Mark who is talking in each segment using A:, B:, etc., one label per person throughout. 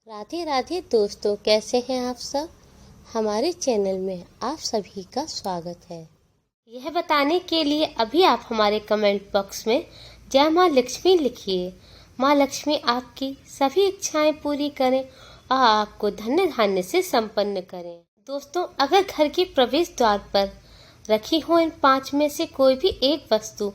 A: राधे राधे दोस्तों, कैसे हैं आप सब। हमारे चैनल में आप सभी का स्वागत है। यह बताने के लिए अभी आप हमारे कमेंट बॉक्स में जय माँ लक्ष्मी लिखिए। माँ लक्ष्मी आपकी सभी इच्छाएं पूरी करें और आपको धन्य धान्य से संपन्न करें। दोस्तों, अगर घर के प्रवेश द्वार पर रखी हो इन 5 में से कोई भी एक वस्तु,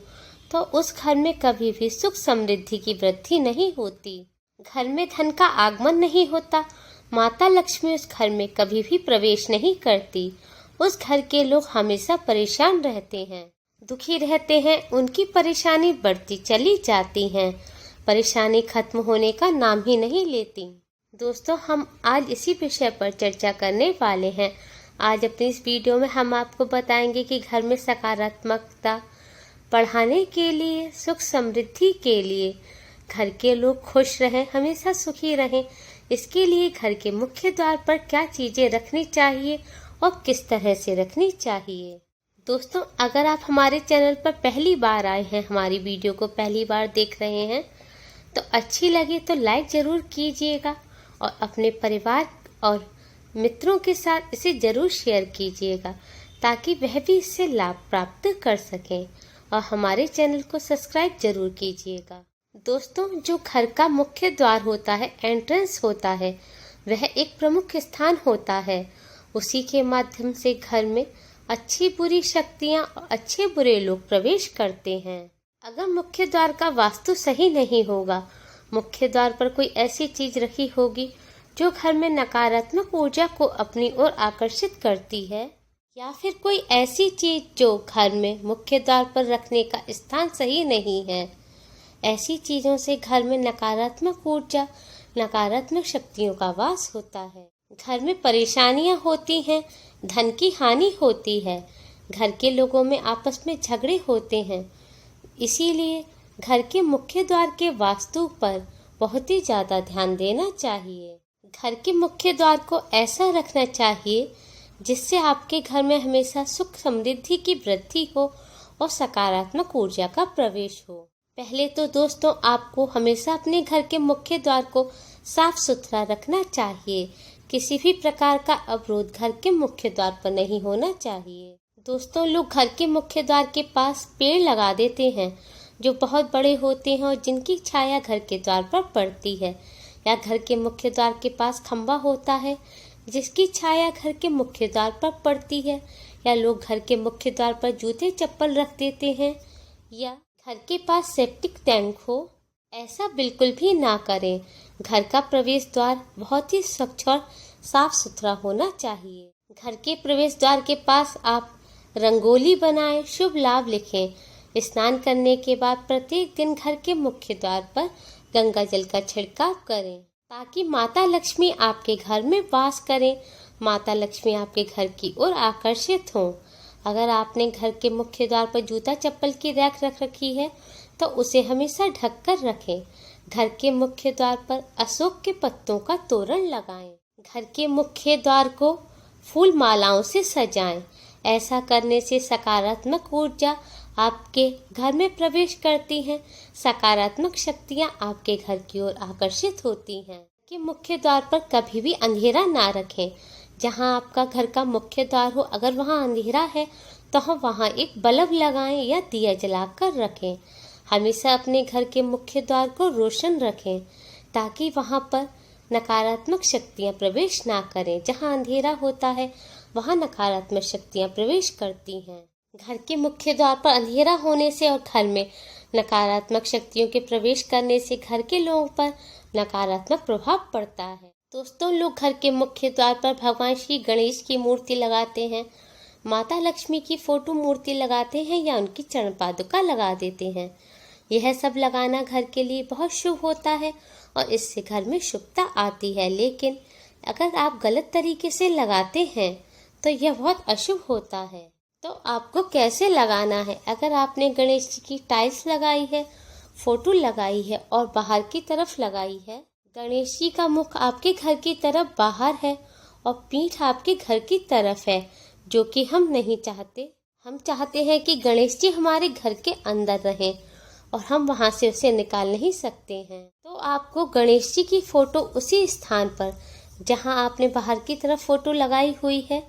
A: तो उस घर में कभी भी सुख समृद्धि की वृद्धि नहीं होती, घर में धन का आगमन नहीं होता, माता लक्ष्मी उस घर में कभी भी प्रवेश नहीं करती। उस घर के लोग हमेशा परेशान रहते हैं, दुखी रहते हैं, उनकी परेशानी बढ़ती चली जाती है, परेशानी खत्म होने का नाम ही नहीं लेती। दोस्तों, हम आज इसी विषय पर चर्चा करने वाले हैं। आज अपनी इस वीडियो में हम आपको बताएंगे कि घर में सकारात्मकता बढ़ाने के लिए, सुख समृद्धि के लिए, घर के लोग खुश रहें, हमेशा सुखी रहें, इसके लिए घर के मुख्य द्वार पर क्या चीजें रखनी चाहिए और किस तरह से रखनी चाहिए। दोस्तों, अगर आप हमारे चैनल पर पहली बार आए हैं, हमारी वीडियो को पहली बार देख रहे हैं, तो अच्छी लगे तो लाइक जरूर कीजिएगा और अपने परिवार और मित्रों के साथ इसे जरूर शेयर कीजिएगा, ताकि वह भी इससे लाभ प्राप्त कर सकें, और हमारे चैनल को सब्सक्राइब जरूर कीजिएगा। दोस्तों, जो घर का मुख्य द्वार होता है, एंट्रेंस होता है, वह एक प्रमुख स्थान होता है। उसी के माध्यम से घर में अच्छी बुरी शक्तियां और अच्छे बुरे लोग प्रवेश करते हैं। अगर मुख्य द्वार का वास्तु सही नहीं होगा, मुख्य द्वार पर कोई ऐसी चीज रखी होगी जो घर में नकारात्मक ऊर्जा को अपनी ओर आकर्षित करती है, या फिर कोई ऐसी चीज जो घर में मुख्य द्वार पर रखने का स्थान सही नहीं है, ऐसी चीजों से घर में नकारात्मक ऊर्जा, नकारात्मक शक्तियों का वास होता है। घर में परेशानियां होती हैं, धन की हानि होती है, घर के लोगों में आपस में झगड़े होते हैं। इसीलिए घर के मुख्य द्वार के वास्तु पर बहुत ही ज्यादा ध्यान देना चाहिए। घर के मुख्य द्वार को ऐसा रखना चाहिए जिससे आपके घर में हमेशा सुख समृद्धि की वृद्धि हो और सकारात्मक ऊर्जा का प्रवेश हो। पहले तो दोस्तों, आपको हमेशा अपने घर के मुख्य द्वार को साफ सुथरा रखना चाहिए। किसी भी प्रकार का अवरोध घर के मुख्य द्वार पर नहीं होना चाहिए। दोस्तों, लोग घर के मुख्य द्वार के पास पेड़ लगा देते हैं जो बहुत बड़े होते हैं और जिनकी छाया घर के द्वार पर पड़ती है, या घर के मुख्य द्वार के पास खंबा होता है जिसकी छाया घर के मुख्य द्वार पर पड़ती है, या लोग घर के मुख्य द्वार पर जूते चप्पल रख देते हैं, या घर के पास सेप्टिक टैंक हो। ऐसा बिल्कुल भी ना करें। घर का प्रवेश द्वार बहुत ही स्वच्छ और साफ सुथरा होना चाहिए। घर के प्रवेश द्वार के पास आप रंगोली बनाएं, शुभ लाभ लिखें। स्नान करने के बाद प्रत्येक दिन घर के मुख्य द्वार पर गंगा जल का छिड़काव करें, ताकि माता लक्ष्मी आपके घर में वास करें, माता लक्ष्मी आपके घर की ओर आकर्षित हों। अगर आपने घर के मुख्य द्वार पर जूता चप्पल की रैक रख रखी है, तो उसे हमेशा ढक कर रखें। घर के मुख्य द्वार पर अशोक के पत्तों का तोरण लगाएं। घर के मुख्य द्वार को फूल मालाओं से सजाएं। ऐसा करने से सकारात्मक ऊर्जा आपके घर में प्रवेश करती है, सकारात्मक शक्तियां आपके घर की ओर आकर्षित होती हैं। कि मुख्य द्वार पर कभी भी अंधेरा ना रखें। जहां आपका घर का मुख्य द्वार हो, अगर वहां अंधेरा है तो हम वहां एक बल्ब लगाएं या दिया जलाकर रखें। हमेशा अपने घर के मुख्य द्वार को रोशन रखें, ताकि वहां पर नकारात्मक शक्तियां प्रवेश ना करें। जहां अंधेरा होता है वहां नकारात्मक शक्तियां प्रवेश करती हैं। घर के मुख्य द्वार पर अंधेरा होने से और घर में नकारात्मक शक्तियों के प्रवेश करने से घर के लोगों पर नकारात्मक प्रभाव पड़ता है। दोस्तों, लोग घर के मुख्य द्वार पर भगवान श्री गणेश की मूर्ति लगाते हैं, माता लक्ष्मी की फोटो मूर्ति लगाते हैं, या उनकी चरण पादुका लगा देते हैं। यह सब लगाना घर के लिए बहुत शुभ होता है और इससे घर में शुभता आती है। लेकिन अगर आप गलत तरीके से लगाते हैं तो यह बहुत अशुभ होता है। तो आपको कैसे लगाना है? अगर आपने गणेश जी की टाइल्स लगाई है, फोटो लगाई है और बाहर की तरफ लगाई है, गणेश जी का मुख आपके घर की तरफ बाहर है और पीठ आपके घर की तरफ है, जो कि हम नहीं चाहते। हम चाहते हैं कि गणेश जी हमारे घर के अंदर रहें और हम वहाँ से उसे निकाल नहीं सकते हैं। तो आपको गणेश जी की फोटो उसी स्थान पर जहाँ आपने बाहर की तरफ फोटो लगाई हुई है,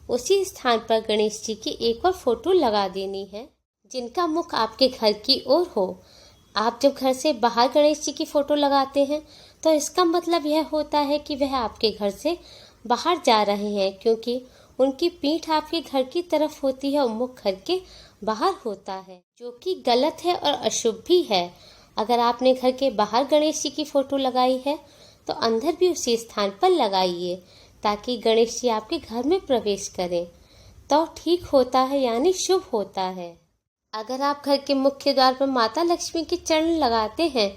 A: उसी स्थान पर गणेश जी की एक और फोटो लगा देनी है जिनका मुख आपके घर की ओर हो। आप जब घर से बाहर गणेश जी की फोटो लगाते हैं तो इसका मतलब यह होता है कि वह आपके घर से बाहर जा रहे हैं, क्योंकि उनकी पीठ आपके घर की तरफ होती है और मुख घर के बाहर होता है, जो कि गलत है और अशुभ भी है। अगर आपने घर के बाहर गणेश जी की फोटो लगाई है तो अंदर भी उसी स्थान पर लगाइए ताकि गणेश जी आपके घर में प्रवेश करें, तो ठीक होता है, यानी शुभ होता है। अगर आप घर के मुख्य द्वार पर माता लक्ष्मी के चरण लगाते हैं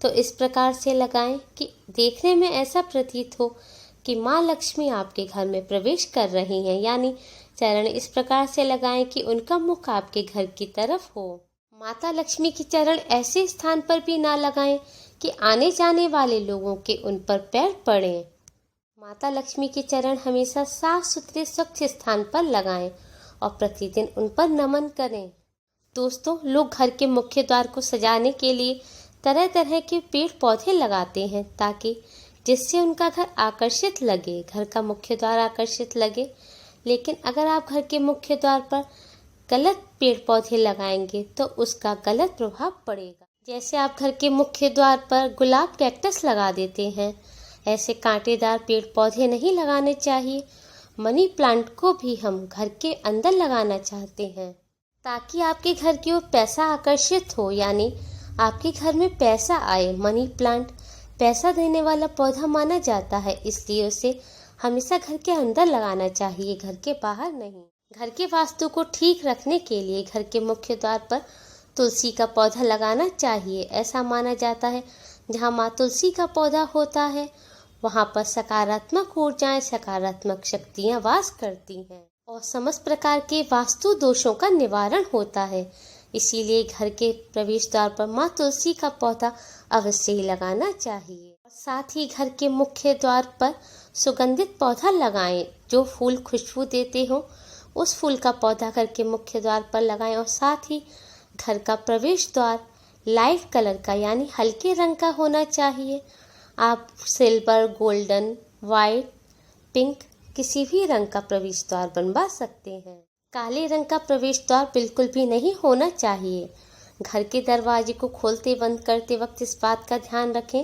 A: तो इस प्रकार से लगाएं कि देखने में ऐसा प्रतीत हो कि माँ लक्ष्मी आपके घर में प्रवेश कर रही हैं, यानी चरण इस प्रकार से लगाएं कि उनका मुख आपके घर की तरफ हो। माता लक्ष्मी के चरण ऐसे स्थान पर भी ना लगाएं कि आने जाने वाले लोगों के उन पर पैर पड़ें। माता लक्ष्मी के चरण हमेशा साफ सुथरे स्वच्छ स्थान पर लगाएं और प्रतिदिन उन पर नमन करें। दोस्तों, लोग घर के मुख्य द्वार को सजाने के लिए तरह तरह के पेड़ पौधे लगाते हैं ताकि जिससे उनका घर आकर्षित लगे, घर का मुख्य द्वार आकर्षित लगे। लेकिन अगर आप घर के मुख्य द्वार पर गलत पेड़ पौधे लगाएंगे तो उसका गलत प्रभाव पड़ेगा। जैसे आप घर के मुख्य द्वार पर गुलाब कैक्टस लगा देते हैं, ऐसे कांटेदार पेड़ पौधे नहीं लगाने चाहिए। मनी प्लांट को भी हम घर के अंदर लगाना चाहते हैं ताकि आपके घर की ओर पैसा आकर्षित हो, यानी आपके घर में पैसा आए। मनी प्लांट पैसा देने वाला पौधा माना जाता है, इसलिए उसे हमेशा घर के अंदर लगाना चाहिए, घर के बाहर नहीं। घर के वास्तु को ठीक रखने के लिए घर के मुख्य द्वार पर तुलसी का पौधा लगाना चाहिए। ऐसा माना जाता है जहाँ माँ तुलसी का पौधा होता है वहाँ पर सकारात्मक ऊर्जाएं, सकारात्मक शक्तियाँ वास करती हैं और समस्त प्रकार के वास्तु दोषों का निवारण होता है। इसीलिए घर के प्रवेश द्वार पर माँ तुलसी का पौधा अवश्य ही लगाना चाहिए। साथ ही घर के मुख्य द्वार पर सुगंधित पौधा लगाएं जो फूल खुशबू देते हो, उस फूल का पौधा घर के मुख्य द्वार पर लगाएं। और साथ ही घर का प्रवेश द्वार लाइट कलर का, यानी हल्के रंग का होना चाहिए। आप सिल्वर, गोल्डन, वाइट, पिंक किसी भी रंग का प्रवेश द्वार बनवा सकते हैं। काले रंग का प्रवेश द्वार बिल्कुल भी नहीं होना चाहिए। घर के दरवाजे को खोलते बंद करते वक्त इस बात का ध्यान रखें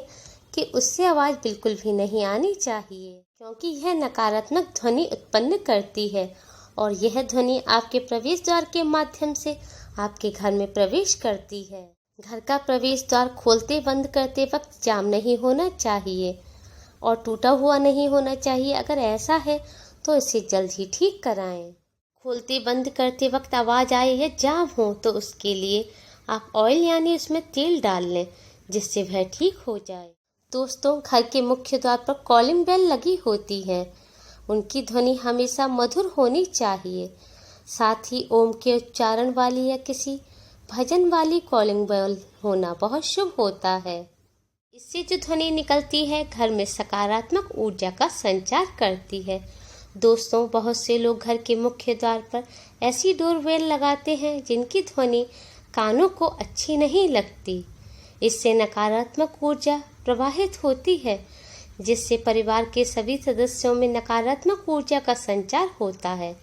A: कि उससे आवाज़ बिल्कुल भी नहीं आनी चाहिए, क्योंकि यह नकारात्मक ध्वनि उत्पन्न करती है और यह ध्वनि आपके प्रवेश द्वार के माध्यम से आपके घर में प्रवेश करती है। घर का प्रवेश द्वार खोलते बंद करते वक्त जाम नहीं होना चाहिए और टूटा हुआ नहीं होना चाहिए। अगर ऐसा है तो इसे जल्द ही ठीक कराएं। खोलते बंद करते वक्त आवाज़ आए या जाम हो तो उसके लिए आप ऑयल यानी उसमें तेल डाल लें, जिससे वह ठीक हो जाए। दोस्तों, घर के मुख्य द्वार पर कॉलिंग बेल लगी होती है, उनकी ध्वनि हमेशा मधुर होनी चाहिए। साथ ही ओम के उच्चारण वाली या किसी भजन वाली कॉलिंग बेल होना बहुत शुभ होता है। इससे जो ध्वनि निकलती है घर में सकारात्मक ऊर्जा का संचार करती है। दोस्तों, बहुत से लोग घर के मुख्य द्वार पर ऐसी डोरबेल लगाते हैं जिनकी ध्वनि कानों को अच्छी नहीं लगती। इससे नकारात्मक ऊर्जा प्रवाहित होती है, जिससे परिवार के सभी सदस्यों में नकारात्मक ऊर्जा का संचार होता है।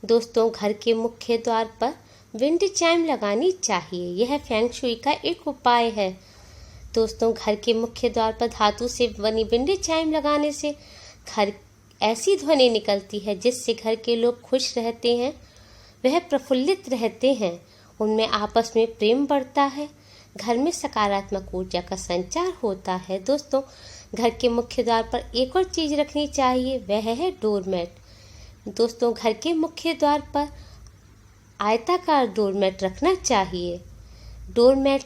A: दोस्तों, घर के मुख्य द्वार पर विंड चाइम लगानी चाहिए। यह फेंग शुई का एक उपाय है। दोस्तों, घर के मुख्य द्वार पर धातु से बनी विंड चाइम लगाने से घर ऐसी ध्वनि निकलती है जिससे घर के लोग खुश रहते हैं, वह प्रफुल्लित रहते हैं, उनमें आपस में प्रेम बढ़ता है, घर में सकारात्मक ऊर्जा का संचार होता है। दोस्तों, घर के मुख्य द्वार पर एक और चीज़ रखनी चाहिए, वह है डोरमेट। दोस्तों, घर के मुख्य द्वार पर आयताकार डोरमेट रखना चाहिए। डोरमेट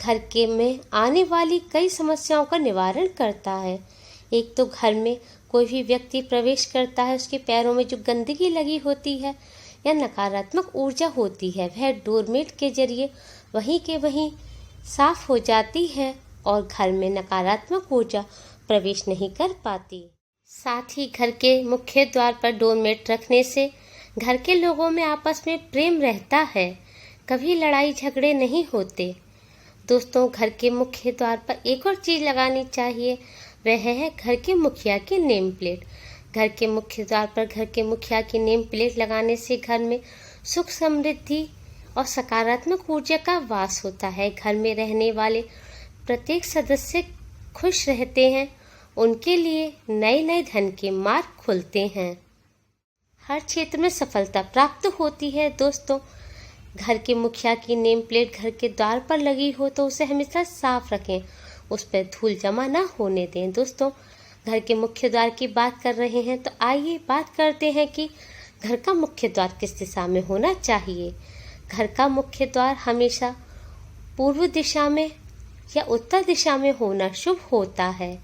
A: घर के में आने वाली कई समस्याओं का निवारण करता है। एक तो घर में कोई भी व्यक्ति प्रवेश करता है, उसके पैरों में जो गंदगी लगी होती है या नकारात्मक ऊर्जा होती है, वह डोरमेट के जरिए वहीं के वहीं साफ हो जाती है और घर में नकारात्मक ऊर्जा प्रवेश नहीं कर पाती। साथ ही घर के मुख्य द्वार पर डोरमेट रखने से घर के लोगों में आपस में प्रेम रहता है, कभी लड़ाई झगड़े नहीं होते। दोस्तों, घर के मुख्य द्वार पर एक और चीज लगानी चाहिए, वह है घर के मुखिया की नेम प्लेट। घर के मुख्य द्वार पर घर के मुखिया की नेम प्लेट लगाने से घर में सुख समृद्धि और सकारात्मक ऊर्जा का वास होता है। घर में रहने वाले प्रत्येक सदस्य खुश रहते हैं, उनके लिए नए नए धन के मार्ग खुलते हैं, हर क्षेत्र में सफलता प्राप्त होती है। दोस्तों, घर के मुखिया की नेम प्लेट घर के द्वार पर लगी हो तो उसे हमेशा साफ रखें, उस पर धूल जमा ना होने दें। दोस्तों, घर के मुख्य द्वार की बात कर रहे हैं तो आइए बात करते हैं कि घर का मुख्य द्वार किस दिशा में होना चाहिए। घर का मुख्य द्वार हमेशा पूर्व दिशा में या उत्तर दिशा में होना शुभ होता है।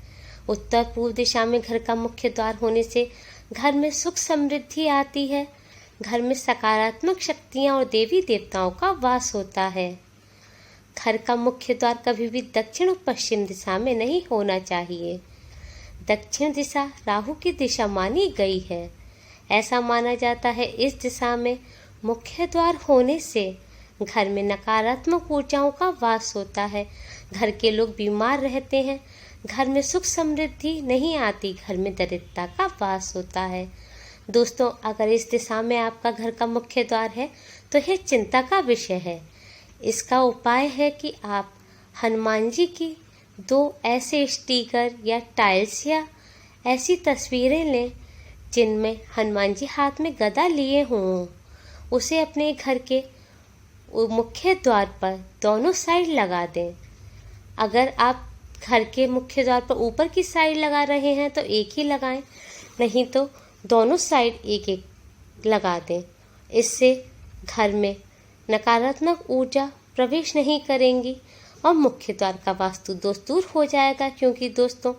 A: उत्तर पूर्व दिशा में घर का मुख्य द्वार होने से घर में सुख समृद्धि आती है, घर में सकारात्मक शक्तियां और देवी देवताओं का वास होता है। घर का मुख्य द्वार कभी भी दक्षिण और पश्चिम दिशा में नहीं होना चाहिए। दक्षिण दिशा राहु की दिशा मानी गई है। ऐसा माना जाता है इस दिशा में मुख्य द्वार होने से घर में नकारात्मक ऊर्जाओं का वास होता है, घर के लोग बीमार रहते हैं, घर में सुख समृद्धि नहीं आती, घर में दरिद्रता का वास होता है। दोस्तों, अगर इस दिशा में आपका घर का मुख्य द्वार है तो यह चिंता का विषय है। इसका उपाय है कि आप हनुमान जी की 2 ऐसे स्टिकर या टाइल्स या ऐसी तस्वीरें लें जिनमें हनुमान जी हाथ में गदा लिए हों, उसे अपने घर के मुख्य द्वार पर दोनों साइड लगा दें। अगर आप घर के मुख्य द्वार पर ऊपर की साइड लगा रहे हैं तो एक ही लगाएं, नहीं तो दोनों साइड एक एक लगा दें। इससे घर में नकारात्मक ऊर्जा प्रवेश नहीं करेंगी और मुख्य द्वार का वास्तु दोष दूर हो जाएगा, क्योंकि दोस्तों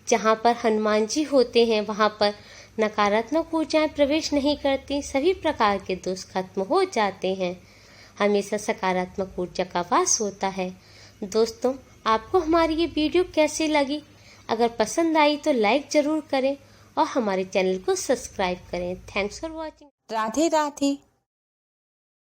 A: जहाँ पर हनुमान जी होते हैं वहाँ पर नकारात्मक ऊर्जाएं प्रवेश नहीं करती, सभी प्रकार के दोष खत्म हो जाते हैं, हमेशा सकारात्मक ऊर्जा का वास होता है। दोस्तों, आपको हमारी ये वीडियो कैसी लगी? अगर पसंद आई तो लाइक ज़रूर करें और हमारे चैनल को सब्सक्राइब करें। Thanks for watching.
B: Radhe Radhe.